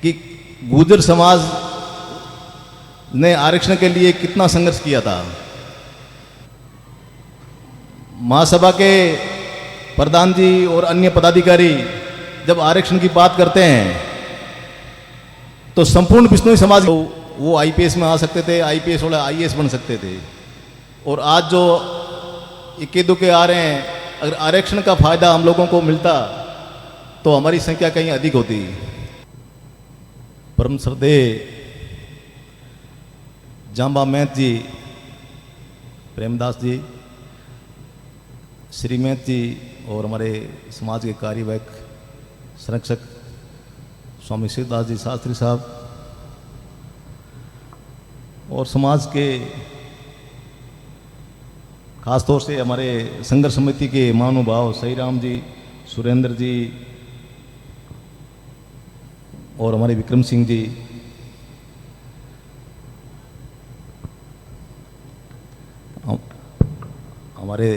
कि गुर्जर समाज ने आरक्षण के लिए कितना संघर्ष किया था। महासभा के प्रधान जी और अन्य पदाधिकारी जब आरक्षण की बात करते हैं तो संपूर्ण बिश्नोई समाज वो आईपीएस में आ सकते थे, आईपीएस वाले आईएएस बन सकते थे। और आज जो इक्के दुक्के आ रहे हैं, अगर आरक्षण का फायदा हम लोगों को मिलता तो हमारी संख्या कहीं अधिक होती। परम श्रद्धेय जांबा महत जी, प्रेमदास जी, श्री महत जी और हमारे समाज के कार्यवाहक संरक्षक स्वामी शिवदास जी शास्त्री साहब और समाज के खासतौर से हमारे संघर्ष समिति के महानुभाव सही राम जी, सुरेंद्र जी और हमारे विक्रम सिंह जी, हमारे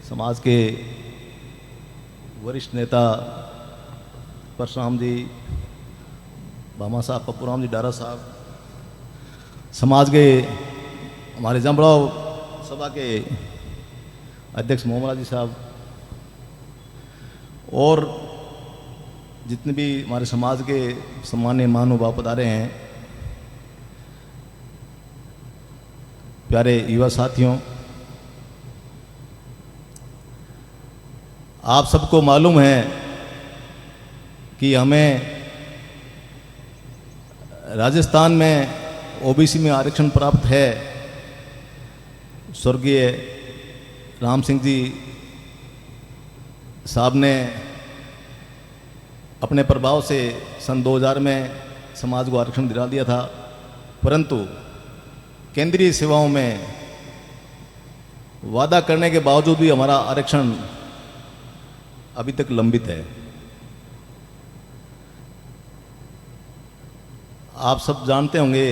समाज के वरिष्ठ नेता परशुराम जी, भामा साहब, पप्पूराम जी डारा साहब, समाज के हमारे जमराव सभा के अध्यक्ष मोहम्मद जी साहब और जितने भी हमारे समाज के सम्मान्य महानुभाव पधारे हैं, प्यारे युवा साथियों, आप सबको मालूम है कि हमें राजस्थान में ओबीसी में आरक्षण प्राप्त है। स्वर्गीय राम सिंह जी साहब ने अपने प्रभाव से सन 2000 में समाज को आरक्षण दिला दिया था, परंतु केंद्रीय सेवाओं में वादा करने के बावजूद भी हमारा आरक्षण अभी तक लंबित है। आप सब जानते होंगे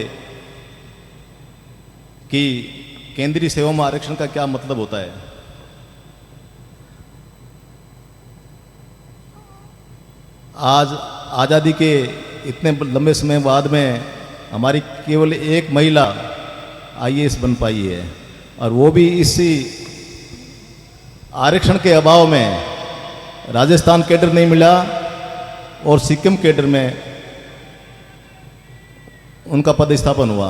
कि केंद्रीय सेवा में आरक्षण का क्या मतलब होता है। आज आज़ादी के इतने लंबे समय बाद में हमारी केवल एक महिला आईएएस बन पाई है, और वो भी इसी आरक्षण के अभाव में। राजस्थान कैडर नहीं मिला और सिक्किम कैडर में उनका पदस्थापन हुआ।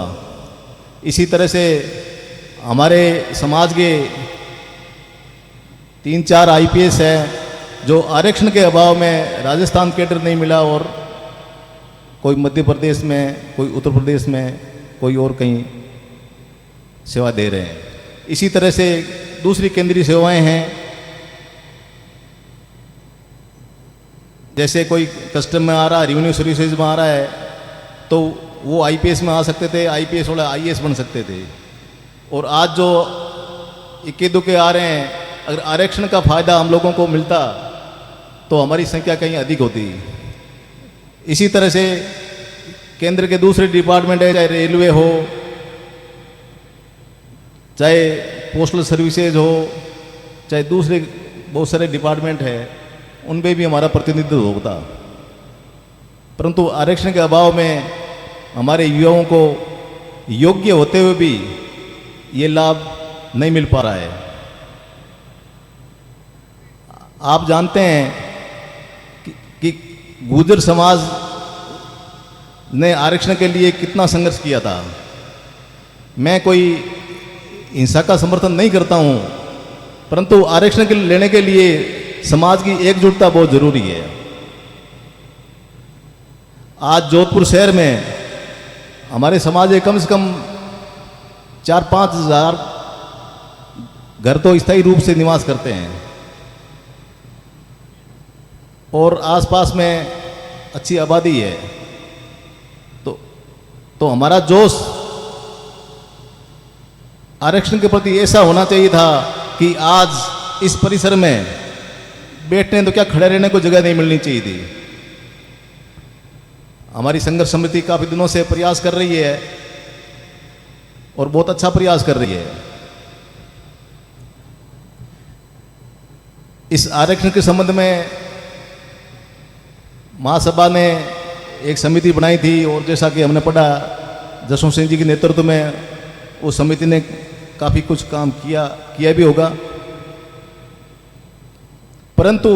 इसी तरह से हमारे समाज के 3-4 आईपीएस हैं जो आरक्षण के अभाव में राजस्थान कैडर नहीं मिला, और कोई मध्य प्रदेश में, कोई उत्तर प्रदेश में, कोई और कहीं सेवा दे रहे हैं। इसी तरह से दूसरी केंद्रीय सेवाएं हैं, जैसे कोई कस्टम में आ रहा है, रेवेन्यू सर्विसेज में आ रहा है, तो वो आईपीएस में आ सकते थे, आईपीएस वाले आईएएस बन सकते थे। और आज जो इक्के दुक्के आ रहे हैं, अगर आरक्षण का फायदा हम लोगों को मिलता तो हमारी संख्या कहीं अधिक होती। इसी तरह से केंद्र के दूसरे डिपार्टमेंट है, चाहे रेलवे हो, चाहे पोस्टल सर्विसेज हो, चाहे दूसरे बहुत सारे डिपार्टमेंट है, उनपे भी हमारा प्रतिनिधित्व होता। परंतु आरक्षण के अभाव में हमारे युवाओं को योग्य होते हुए भी ये लाभ नहीं मिल पा रहा है। आप जानते हैं कि गुर्जर समाज ने आरक्षण के लिए कितना संघर्ष किया था। मैं कोई हिंसा का समर्थन नहीं करता हूं, परंतु आरक्षण के लेने के लिए समाज की एकजुटता बहुत जरूरी है। आज जोधपुर शहर में हमारे समाज के कम से कम 4-5 हज़ार घर तो स्थायी रूप से निवास करते हैं, और आसपास में अच्छी आबादी है। तो हमारा जोश आरक्षण के प्रति ऐसा होना चाहिए था कि आज इस परिसर में बैठने तो क्या, खड़े रहने को जगह नहीं मिलनी चाहिए थी। हमारी संघर्ष समिति काफी दिनों से प्रयास कर रही है और बहुत अच्छा प्रयास कर रही है। इस आरक्षण के संबंध में महासभा ने एक समिति बनाई थी और जैसा कि हमने पढ़ा जसवंत सिंह जी के नेतृत्व में उस समिति ने काफ़ी कुछ काम किया भी होगा, परंतु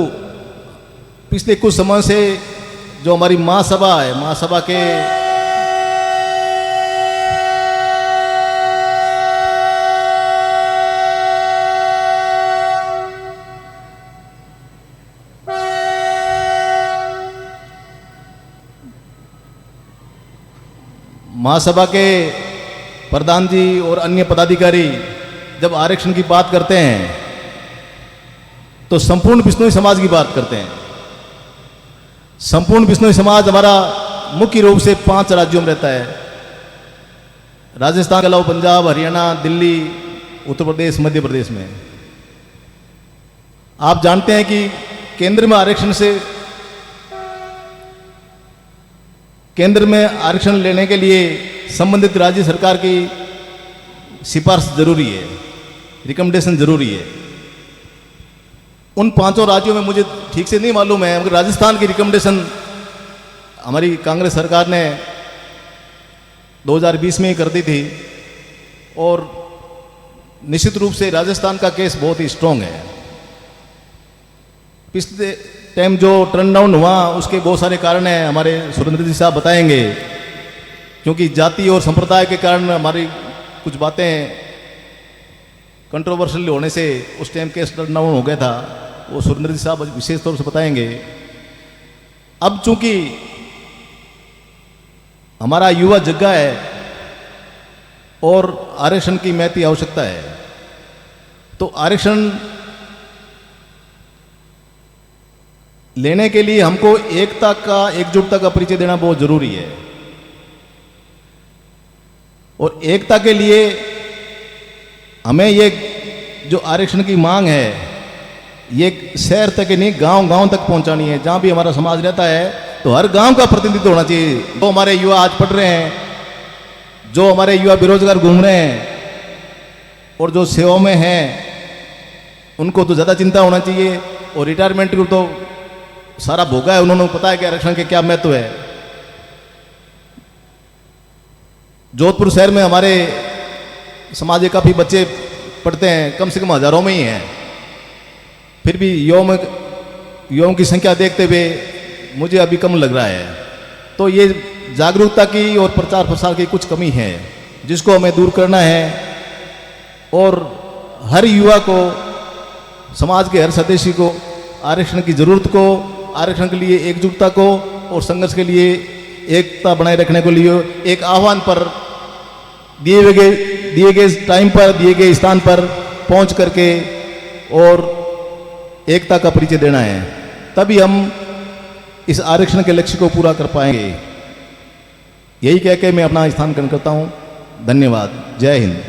पिछले कुछ समय से जो हमारी महासभा है, महासभा के प्रधान जी और अन्य पदाधिकारी जब आरक्षण की बात करते हैं तो संपूर्ण बिश्नोई समाज की बात करते हैं। संपूर्ण बिश्नोई समाज हमारा मुख्य रूप से 5 राज्यों में रहता है, राजस्थान के अलावा पंजाब, हरियाणा, दिल्ली, उत्तर प्रदेश, मध्य प्रदेश में। आप जानते हैं कि केंद्र में आरक्षण लेने के लिए संबंधित राज्य सरकार की सिफारिश जरूरी है, रिकमेंडेशन जरूरी है। उन 5 राज्यों में मुझे ठीक से नहीं मालूम है, मगर राजस्थान की रिकमेंडेशन हमारी कांग्रेस सरकार ने 2020 में ही कर दी थी और निश्चित रूप से राजस्थान का केस बहुत ही स्ट्रांग है। पिछले टाइम जो टर्न डाउन हुआ उसके बहुत सारे कारण हैं, हमारे सुरेंद्र जी साहब बताएंगे, क्योंकि जाति और संप्रदाय के कारण हमारी कुछ बातें कंट्रोवर्शियल होने से उस टाइम केस टर्न डाउन हो गया था, वो सुरेंद्र जी साहब विशेष तौर से बताएंगे। अब चूंकि हमारा युवा जग्गा है और आरक्षण की महती आवश्यकता है, तो आरक्षण लेने के लिए हमको एकजुटता का परिचय देना बहुत जरूरी है। और एकता के लिए हमें ये जो आरक्षण की मांग है ये शहर तक नहीं, गांव तक पहुंचानी है। जहां भी हमारा समाज रहता है तो हर गांव का प्रतिनिधित्व होना चाहिए। जो हमारे युवा आज पढ़ रहे हैं, जो हमारे युवा बेरोजगार घूम रहे हैं और जो सेवा में हैं, उनको तो ज़्यादा चिंता होना चाहिए। और रिटायरमेंट को तो सारा भोगा है, उन्होंने पता है कि आरक्षण के क्या महत्व है। जोधपुर शहर में हमारे समाज के काफ़ी बच्चे पढ़ते हैं, कम से कम हजारों में ही हैं। फिर भी युवाओं की संख्या देखते हुए मुझे अभी कम लग रहा है। तो ये जागरूकता की और प्रचार प्रसार की कुछ कमी है, जिसको हमें दूर करना है। और हर युवा को, समाज के हर सदस्य को आरक्षण की जरूरत को, आरक्षण के लिए एकजुटता को और संघर्ष के लिए एकता बनाए रखने के लिए एक आह्वान पर दिए गए टाइम पर, दिए गए स्थान पर पहुंच करके और एकता का परिचय देना है। तभी हम इस आरक्षण के लक्ष्य को पूरा कर पाएंगे। यही कह के मैं अपना स्थान ग्रहण करता हूं। धन्यवाद। जय हिंद।